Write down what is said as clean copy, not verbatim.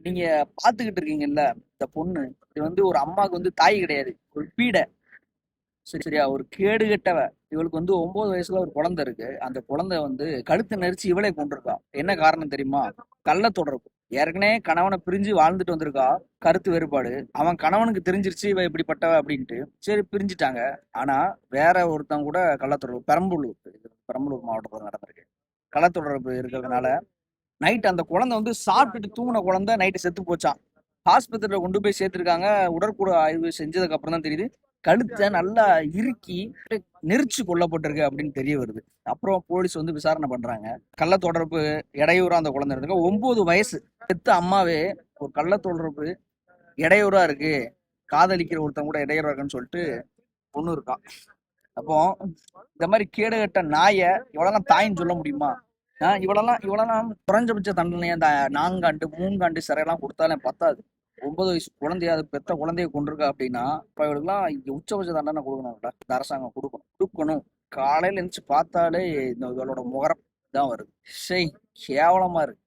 நீங்க பாத்துக்கிட்டு இருக்கீங்கல்ல இந்த பொண்ணு, இது வந்து ஒரு அம்மாவுக்கு வந்து தாய் கிடையாது, ஒரு பீடை. சரியா, ஒரு கேடு கெட்டவ. இவளுக்கு வந்து 9 வயசுல ஒரு குழந்தை இருக்கு. அந்த குழந்தை வந்து கழுத்து நெரிச்சு இவளே கொண்டிருக்கா. என்ன காரணம் தெரியுமா? கள்ள தொடர்பு. ஏற்கனவே கணவனை பிரிஞ்சு வாழ்ந்துட்டு வந்திருக்கா. கருத்து வேறுபாடு. அவன் கணவனுக்கு தெரிஞ்சிருச்சு இவ இப்படிப்பட்டவ அப்படின்ட்டு. சரி, பிரிஞ்சுட்டாங்க. ஆனா வேற ஒருத்தன் கூட கள்ள தொடர்பு. பெரம்பலூர், இது பெரம்பலூர் மாவட்டத்தில் நடந்திருக்கு. கள்ள தொடர்பு இருக்கிறதுனால நைட் அந்த குழந்தை வந்து சாப்பிட்டுட்டு தூங்கின குழந்தை நைட்டு செத்து போச்சான். ஆஸ்பத்திரியில கொண்டு போய் சேர்த்திருக்காங்க. உடற்கூறு ஆய்வு செஞ்சதுக்கு அப்புறம் தான் தெரியுது கழுத்தை நல்லா இறுக்கி நெரிச்சு கொல்லப்பட்டிருக்கு அப்படின்னு தெரிய வருது. அப்புறம் போலீஸ் வந்து விசாரணை பண்றாங்க. கள்ள தொடர்பு இடையூறா அந்த குழந்தை இருக்கு. 9 வயசு பெத்த அம்மாவே ஒரு கள்ள தொடர்பு இடையூறா இருக்கு, காதலிக்கிற ஒருத்தன் கூட இடையூறா இருக்குன்னு சொல்லிட்டு பொண்ணு இருக்கா. அப்போ இந்த மாதிரி கேடுகட்ட நாயை இவ்வளவு தாயின்னு சொல்ல முடியுமா? இவ்வளவு குறைஞ்சபட்ச தண்டனை அந்த 4 ஆண்டு 3 ஆண்டு சிறையெல்லாம் கொடுத்தாலே பத்தாது. 9 வயசு குழந்தைய, அது பெத்த குழந்தைய கொண்டிருக்கா அப்படின்னா இப்ப இவளுக்குலாம் உச்சபட்ச தண்டனை கொடுக்கணும்ல, இந்த அரசாங்கம் கொடுக்கணும். காலையில எழுந்துச்சு பார்த்தாலே இந்த இவளோட முகரம் தான் வருது. சரி, கேவலமா இருக்கு.